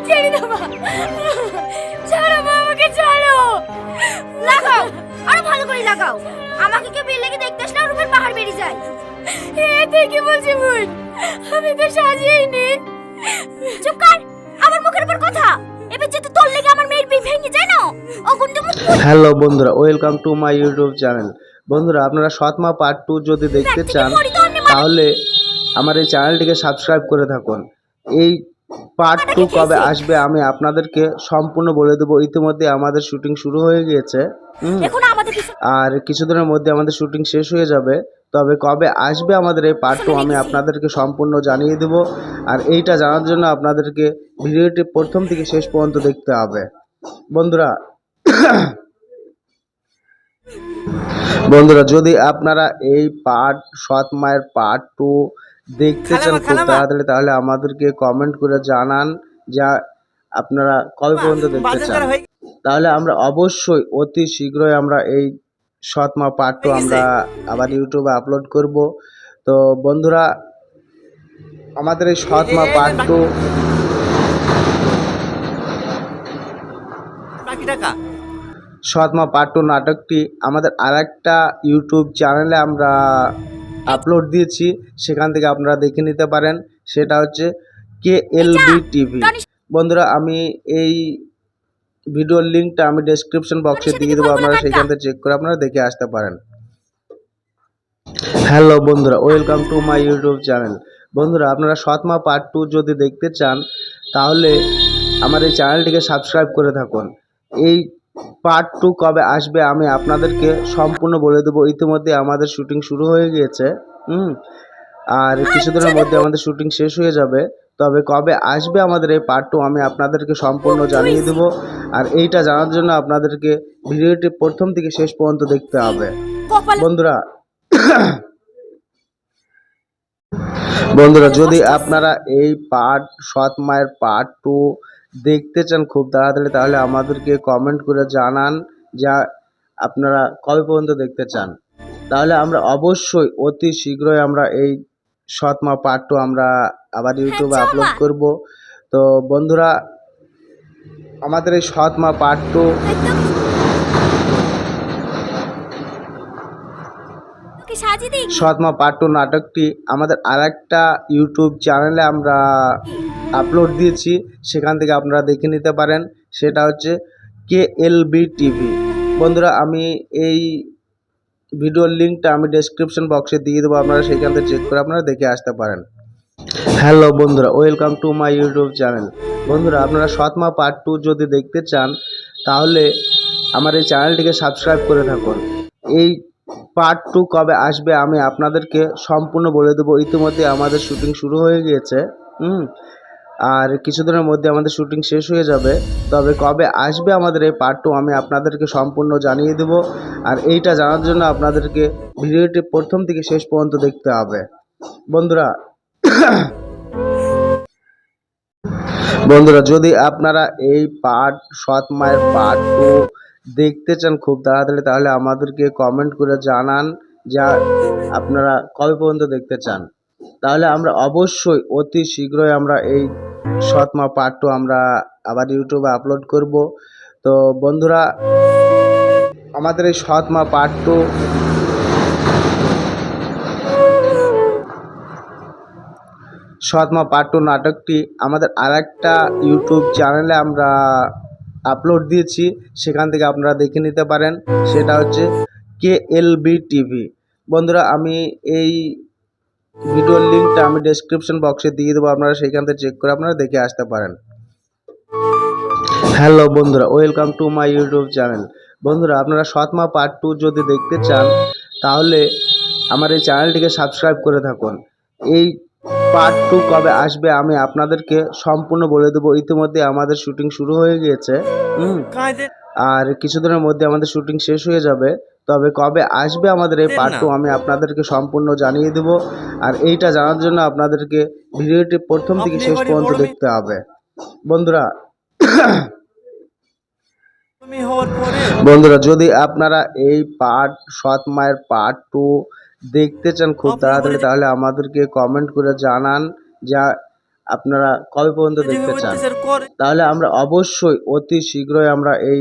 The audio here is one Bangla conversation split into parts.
ছেড়ে দাও মা, ছাড়ো মা, আমাকে ছাড়ো। লাগাও, আরো ভালো করে লাগাও। আমাকে কেউ বিয়ে লেগে দেখতে আসলে রুমের বাহার বেরিয়ে যায়। তুই কি বলছিস বোন? আমি তো সাজিয়েই নি। চুপ কর, আমার মুখের উপর কথা। এবার যেতে তোর লেগে আমার মেয়ের বিয়ে ভেঙে যায় না, ও কিন্তু মুখ। হ্যালো বন্ধুরা, welcome to my YouTube channel. বন্ধুরা, আপনারা সৎমা পার্ট 2 যদি দেখতে চান তাহলে আমার এই চ্যানেলটিকে সাবস্ক্রাইব করে থাকুন। এই পার্ট 2 কবে আসবে আমি আপনাদেরকে সম্পূর্ণ বলে দেবো। ইতিমধ্যে আমাদের শুটিং শুরু হয়ে গিয়েছে, আর কিছুদিনের মধ্যে আমাদের শুটিং শেষ হয়ে যাবে। তবে কবে আসবে আমাদের এই পার্ট 2 আমি আপনাদেরকে সম্পূর্ণ জানিয়ে দেব। আর এইটা জানার জন্য আপনাদেরকে ভিডিওটি প্রথম থেকে শেষ পর্যন্ত দেখতে হবে। বন্ধুরা যদি আপনারা এই পার্ট সৎ মায়ের পার্ট 2 দেখতে চান খুব তাড়াতাড়ি, তাহলে আমাদেরকে কমেন্ট করে জানান যা আপনারা কবে পর্যন্ত দেখতে চান। তাহলে আমরা অবশ্যই অতি শীঘ্রই আমরা এই সৎ মা পার্ট 2 আমরা আবার ইউটিউবে আপলোড করব। তো বন্ধুরা, আমাদের এই সৎ মা পার্ট 2 সৎমা পার্ট 2 নাটকটি আমাদের আরেকটা ইউটিউব চ্যানেলে আমরা আপলোড দিয়েছি, সেখান থেকে আপনারা দেখে নিতে পারেন। সেটা হচ্ছে KLB টিভি। বন্ধুরা, আমি এই ভিডিওর লিঙ্কটা আমি ডেসক্রিপশন বক্সে দিয়ে দেবো, আপনারা সেখান থেকে চেক করে আপনারা দেখে আসতে পারেন। হ্যালো বন্ধুরা, welcome to my YouTube channel. বন্ধুরা, আপনারা সৎমা পার্ট 2 যদি দেখতে চান তাহলে আমার এই চ্যানেলটিকে সাবস্ক্রাইব করে থাকুন। এই পার্ট 2 কবে আসবে আমি আপনাদেরকে সম্পূর্ণ বলে দেবো। ইতিমধ্যে আমাদের শুটিং শুরু হয়ে গিয়েছে, আর কিছুদিনের মধ্যে আমাদের শুটিং শেষ হয়ে যাবে। তবে কবে আসবে আমাদের এই পার্ট 2 আমি আপনাদেরকে সম্পূর্ণ জানিয়ে দেব। আর এইটা জানার জন্য আপনাদেরকে ভিডিওটি প্রথম থেকে শেষ পর্যন্ত দেখতে হবে। বন্ধুরা যদি আপনারা এই পার্ট সৎ মায়ের পার্ট 2 দেখতে চান খুব তাড়াতাড়ি, তাহলে আমাদেরকে কমেন্ট করে জানান যা আপনারা কবে পর্যন্ত দেখতে চান। তাহলে আমরা অবশ্যই অতি শীঘ্রই আমরা এই সৎ মা পার্ট 2 আমরা আবার ইউটিউবে আপলোড করব। তো বন্ধুরা, আমাদের এই সৎ মা পার্ট 2 সৎমা পার্ট 2 নাটকটি আমাদের আরেকটা ইউটিউব চ্যানেলে আমরা আপলোড দিয়েছি, সেখান থেকে আপনারা দেখে নিতে পারেন। সেটা হচ্ছে KLB টিভি। বন্ধুরা, আমি এই ভিডিওর লিঙ্কটা আমি ডেসক্রিপশন বক্সে দিয়ে দেবো, আপনারা সেখান থেকে চেক করে আপনারা দেখে আসতে পারেন। হ্যালো বন্ধুরা, welcome to my YouTube channel. বন্ধুরা, আপনারা সৎমা পার্ট 2 যদি দেখতে চান তাহলে আমার এই চ্যানেলটিকে সাবস্ক্রাইব করে থাকুন। এই পার্ট 2 কবে আসবে আমি আপনাদেরকে সম্পূর্ণ বলে দেবো। ইতিমধ্যে আমাদের শুটিং শুরু হয়ে গিয়েছে, আর কিছুদিনের মধ্যে আমাদের শুটিং শেষ হয়ে যাবে। তবে কবে আসবে আমাদের এই পার্ট 2 আমি আপনাদেরকে সম্পূর্ণ জানিয়ে দেব। আর এইটা জানার জন্য আপনাদেরকে ভিডিওটি প্রথম থেকে শেষ পর্যন্ত দেখতে হবে। বন্ধুরা যদি আপনারা এই পার্ট সৎ মায়ের পার্ট 2 দেখতে চান খুব তাড়াতাড়ি, তাহলে আমাদেরকে কমেন্ট করে জানান যা আপনারা কবে পর্যন্ত দেখতে চান। তাহলে আমরা অবশ্যই অতি শীঘ্রই আমরা এই সৎ মা পার্ট 2 আমরা আবার ইউটিউবে আপলোড করব। তো বন্ধুরা, আমাদের এই সৎ মা পার্ট 2 সৎমা পার্ট 2 নাটকটি আমাদের আরেকটা ইউটিউব চ্যানেলে আমরা আপলোড দিয়েছি, সেখান থেকে আপনারা দেখে নিতে পারেন। সেটা হচ্ছে KLB টিভি। বন্ধুরা, আমি এই ভিডিওর লিঙ্কটা আমি ডেসক্রিপশন বক্সে দিয়ে দেবো, আপনারা সেখান থেকে চেক করে আপনারা দেখে আসতে পারেন। হ্যালো বন্ধুরা, welcome to my YouTube channel. বন্ধুরা, আপনারা সৎমা পার্ট 2 যদি দেখতে চান তাহলে আমার এই চ্যানেলটিকে সাবস্ক্রাইব করে থাকুন। এই পার্ট 2 কবে আসবে আমি আপনাদেরকে সম্পূর্ণ বলে দেবো। ইতিমধ্যে আমাদের শুটিং শুরু হয়ে গিয়েছে, আর কিছুদিনের মধ্যে আমাদের শুটিং শেষ হয়ে যাবে। তবে কবে আসবে আমাদের এই পার্ট 2 আমি আপনাদেরকে সম্পূর্ণ জানিয়ে দেব। আর এইটা জানার জন্য আপনাদেরকে ভিডিওটি প্রথম থেকে শেষ পর্যন্ত দেখতে হবে। বন্ধুরা যদি আপনারা এই পার্ট সৎ মায়ের পার্ট 2 দেখতে চান খুব তাড়াতাড়ি, তাহলে আমাদেরকে কমেন্ট করে জানান যা আপনারা কবে পর্যন্ত দেখতে চান, তাহলে আমরা অবশ্যই অতি শীঘ্রই আমরা এই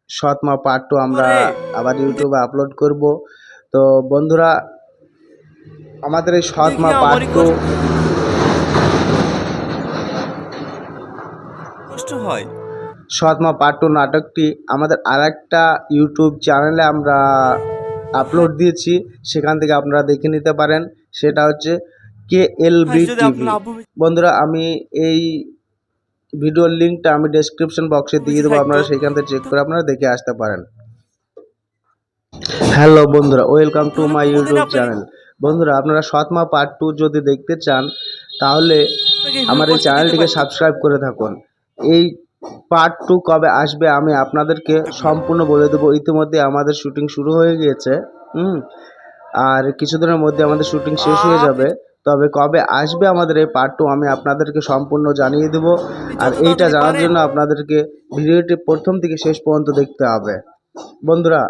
সৎমা পার্ট 2 আমরা আবার ইউটিউবে আপলোড করব। তো বন্ধুরা, আমাদের এই সৎমা পার্ট 2 সৎমা পার্ট 2 নাটকটি আমাদের আরেকটা ইউটিউব চ্যানেলে আমরা আপলোড দিয়েছি, সেখান থেকে আপনারা দেখে নিতে পারেন। সেটা হচ্ছে KLB TV। বন্ধুরা, আমি এই ভিডিওর লিঙ্কটা আমি ডেসক্রিপশন বক্সে দিয়ে দেবো, আপনারা সেখান থেকে চেক করে আপনারা দেখে আসতে পারেন। হ্যালো বন্ধুরা, welcome to my YouTube channel. বন্ধুরা, আপনারা সৎমা পার্ট 2 যদি দেখতে চান তাহলে আমার এই চ্যানেলটিকে সাবস্ক্রাইব করে থাকুন। এই পার্ট 2 কবে আসবে আমি আপনাদেরকে সম্পূর্ণ বলে দেবো। ইতিমধ্যে আমাদের শুটিং শুরু হয়ে গিয়েছে, আর কিছুদিনের মধ্যে আমাদের শুটিং শেষ হয়ে যাবে। তবে কবে আসবে আমাদের এই পার্ট 2 আমি আপনাদেরকে সম্পূর্ণ জানিয়ে দেব। আর এইটা জানার জন্য আপনাদেরকে ভিডিওটি প্রথম থেকে শেষ পর্যন্ত দেখতে হবে। বন্ধুরা,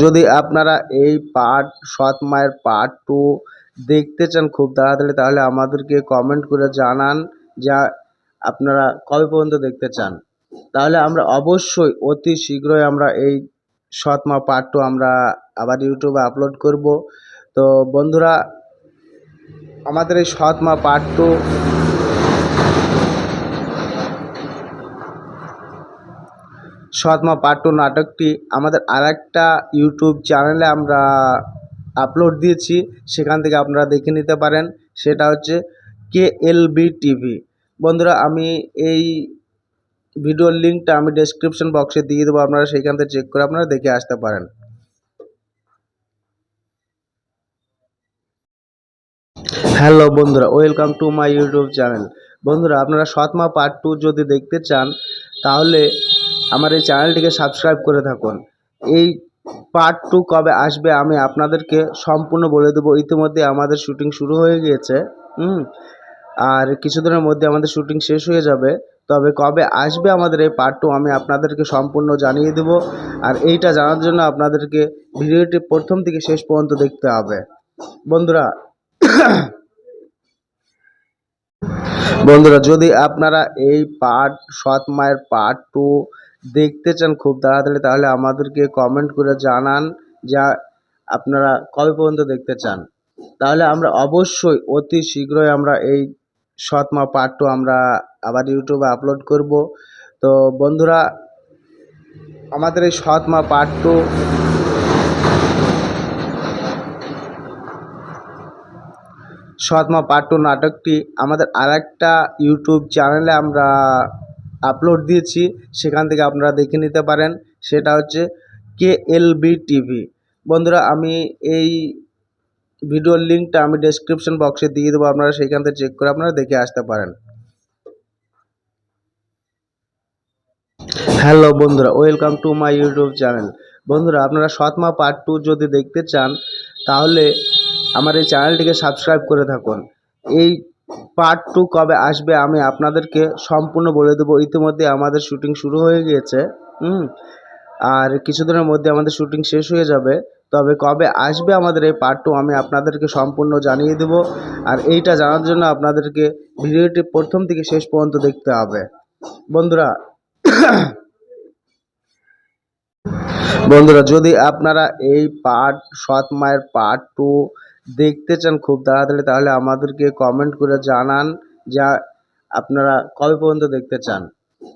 যদি আপনারা এই সৎ মায়ের পার্ট 2 দেখতে চান খুব তাড়াতাড়ি, তাহলে আমাদেরকে কমেন্ট করে জানান যা আপনারা কবে পর্যন্ত দেখতে চান। তাহলে আমরা অবশ্যই অতি শীঘ্রই আমরা এই সৎমা পার্ট 2 আমরা আবার ইউটিউবে আপলোড করব। তো বন্ধুরা, আমাদের এই সৎমা পার্ট 2 সৎমা পার্ট 2 নাটকটি আমাদের আরেকটা ইউটিউব চ্যানেলে আমরা আপলোড দিয়েছি, সেখান থেকে আপনারা দেখে নিতে পারেন। সেটা হচ্ছে KLB TV। বন্ধুরা, আমি এই ভিডিওর লিঙ্কটা আমি ডেসক্রিপশন বক্সে দিয়ে দেবো, আপনারা সেইখান থেকে চেক করে আপনারা দেখে আসতে পারেন। হ্যালো বন্ধুরা, welcome to my YouTube channel. বন্ধুরা, আপনারা সৎমা পার্ট 2 যদি দেখতে চান তাহলে আমার এই চ্যানেলটিকে সাবস্ক্রাইব করে থাকুন। এই পার্ট 2 কবে আসবে আমি আপনাদেরকে সম্পূর্ণ বলে দেবো। ইতিমধ্যে আমাদের শুটিং শুরু হয়ে গিয়েছে, আর কিছুদিনের মধ্যে আমাদের শুটিং শেষ হয়ে যাবে। তবে কবে আসবে আমাদের এই পার্ট 2 আমি আপনাদেরকে সম্পূর্ণ জানিয়ে দেব। আর এইটা জানার জন্য আপনাদেরকে ভিডিওটি প্রথম থেকে শেষ পর্যন্ত দেখতে হবে। বন্ধুরা, যদি আপনারা এই সৎ মায়ের পার্ট 2 দেখতে চান খুব তাড়াতাড়ি, তাহলে আমাদেরকে কমেন্ট করে জানান যা আপনারা কবে পর্যন্ত দেখতে চান। তাহলে আমরা অবশ্যই অতি শীঘ্রই আমরা এই সৎমা পার্ট 2 আমরা আবার ইউটিউবে আপলোড করব। তো বন্ধুরা, আমাদের এই সৎমা পার্ট 2 সৎমা পার্ট 2 নাটকটি আমাদের আরেকটা ইউটিউব চ্যানেলে আমরা আপলোড দিয়েছি, সেখান থেকে আপনারা দেখে নিতে পারেন। সেটা হচ্ছে KLB TV। বন্ধুরা, আমি এই ভিডিওর লিঙ্কটা আমি ডেসক্রিপশন বক্সে দিয়ে দেবো, আপনারা সেইখান থেকে চেক করে আপনারা দেখে আসতে পারেন। হ্যালো বন্ধুরা, welcome to my YouTube channel. বন্ধুরা, আপনারা সৎমা পার্ট 2 যদি দেখতে চান তাহলে আমার এই চ্যানেলটিকে সাবস্ক্রাইব করে থাকুন। এই পার্ট 2 কবে আসবে আমি আপনাদেরকে সম্পূর্ণ বলে দেবো। ইতিমধ্যে আমাদের শুটিং শুরু হয়ে গিয়েছে, আর কিছুদিনের মধ্যে আমাদের শুটিং শেষ হয়ে যাবে। তবে কবে আসবে আমাদের এই পার্ট 2 আমি আপনাদেরকে সম্পূর্ণ জানিয়ে দেব। আর এইটা জানার জন্য আপনাদেরকে ভিডিওটি প্রথম থেকে শেষ পর্যন্ত দেখতে হবে। বন্ধুরা, যদি আপনারা এই সৎ মায়ের পার্ট 2 দেখতে চান খুব তাড়াতাড়ি, তাহলে আমাদেরকে কমেন্ট করে জানান যা আপনারা কবে পর্যন্ত দেখতে চান।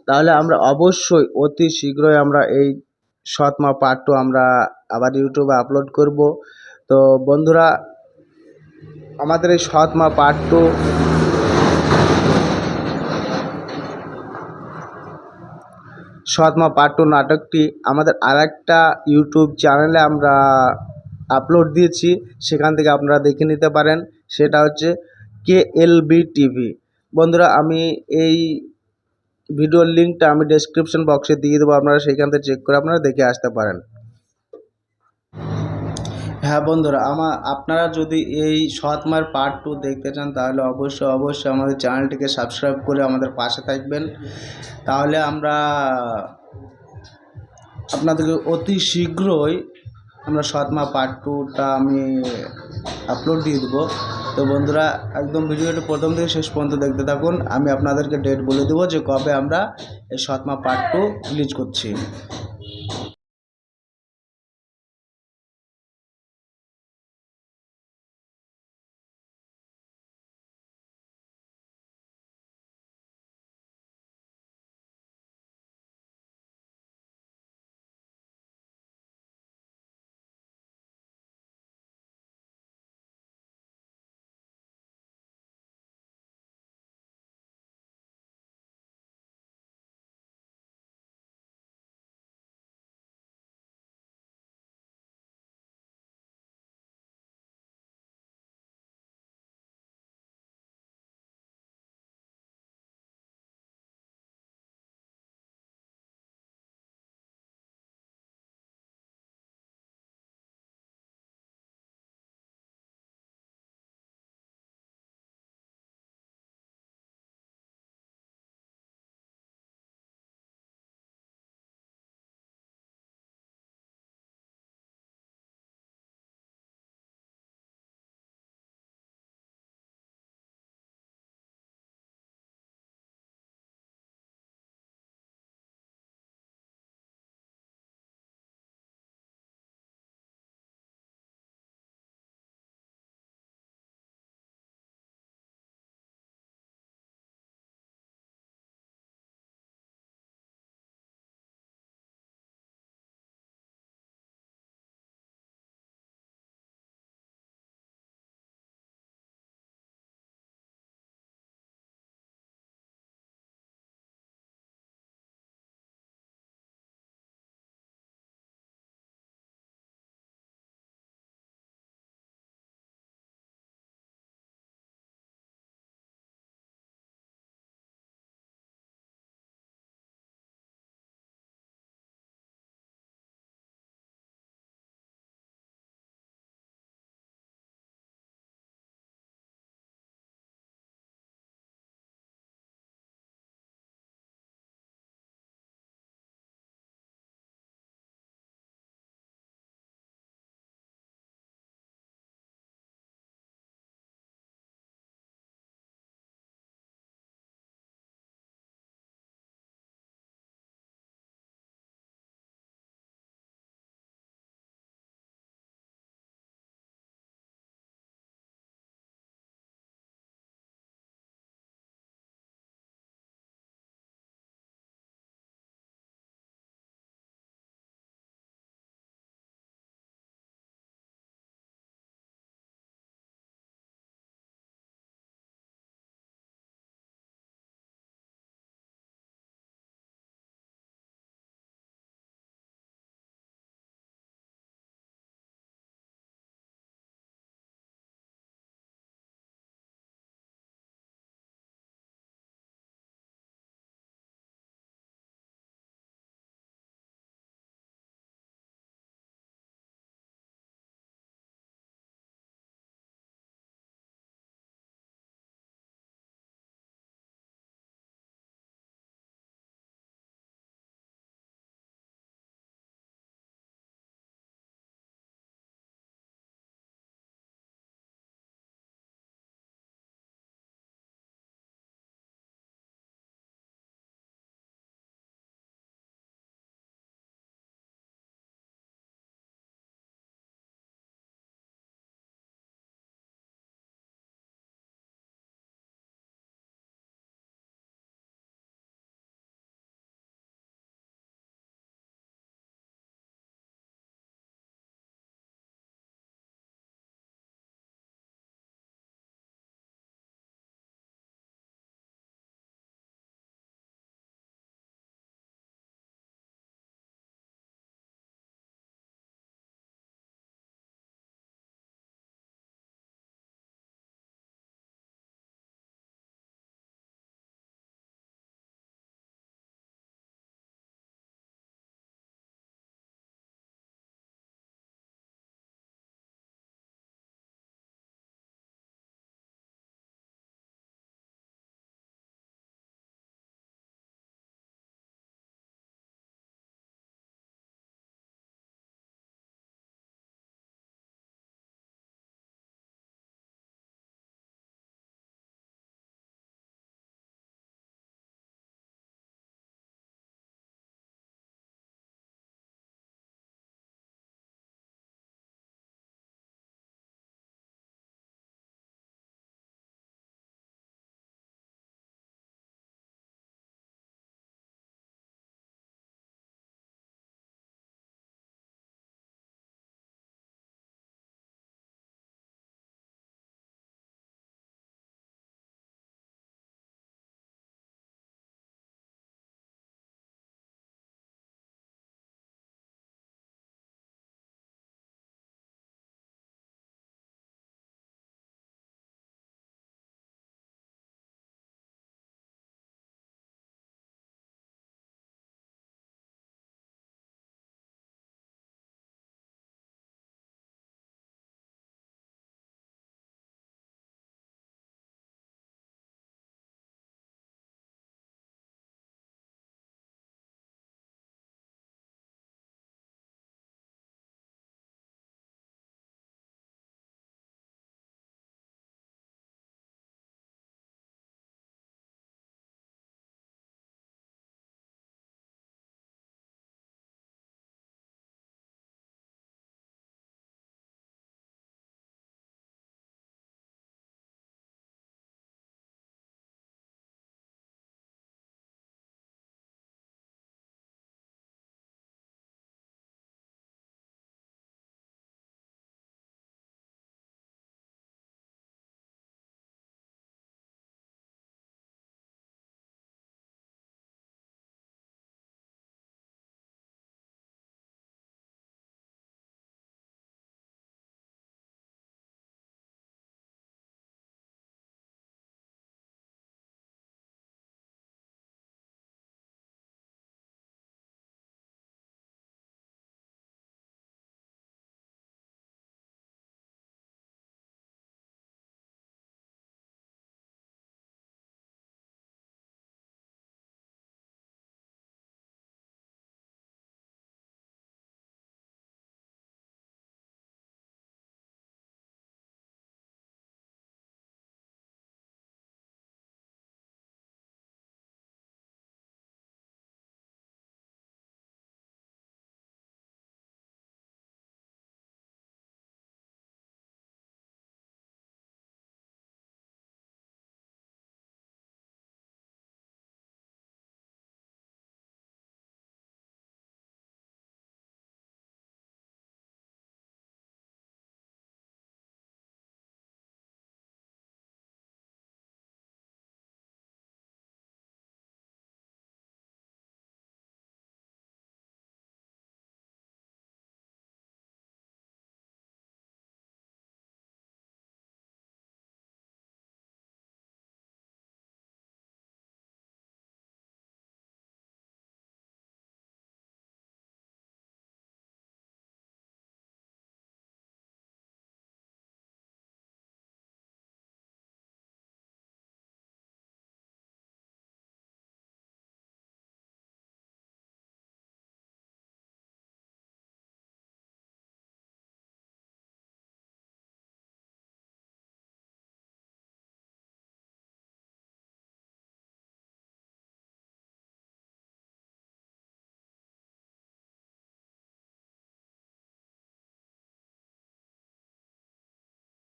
তাহলে আমরা অবশ্যই অতি শীঘ্রই আমরা এই সৎমা পার্ট 2 আমরা আবার ইউটিউবে আপলোড করব। তো বন্ধুরা, আমাদের এই সৎমা পার্ট 2 সৎমা পার্ট 2 নাটকটি আমাদের আরেকটা ইউটিউব চ্যানেলে আমরা আপলোড দিয়েছি, সেখান থেকে আপনারা দেখে নিতে পারেন। সেটা হচ্ছে KLB TV। বন্ধুরা, আমি এই ভিডিওর লিঙ্কটা আমি ডেসক্রিপশন বক্সে দিয়ে দেবো, আপনারা সেইখান থেকে চেক করে আপনারা দেখে আসতে পারেন। হ্যাঁ বন্ধুরা, আপনারা যদি এই সৎ মায়ের পার্ট 2 দেখতে চান তাহলে অবশ্যই আমাদের চ্যানেলটিকে সাবস্ক্রাইব করে আমাদের পাশে থাকবেন। তাহলে আমরা আপনাদেরকে অতি শীঘ্রই আমরা সৎমা পার্ট 2টা আমি আপলোড দিয়ে দেবো। তো বন্ধুরা একদম ভিডিওটা প্রথম থেকে শেষ পর্যন্ত দেখতে থাকুন। আমি আপনাদেরকে ডেট বলে দেবো যে কবে আমরা এই সৎমা পার্ট 2 রিলিজ করছি।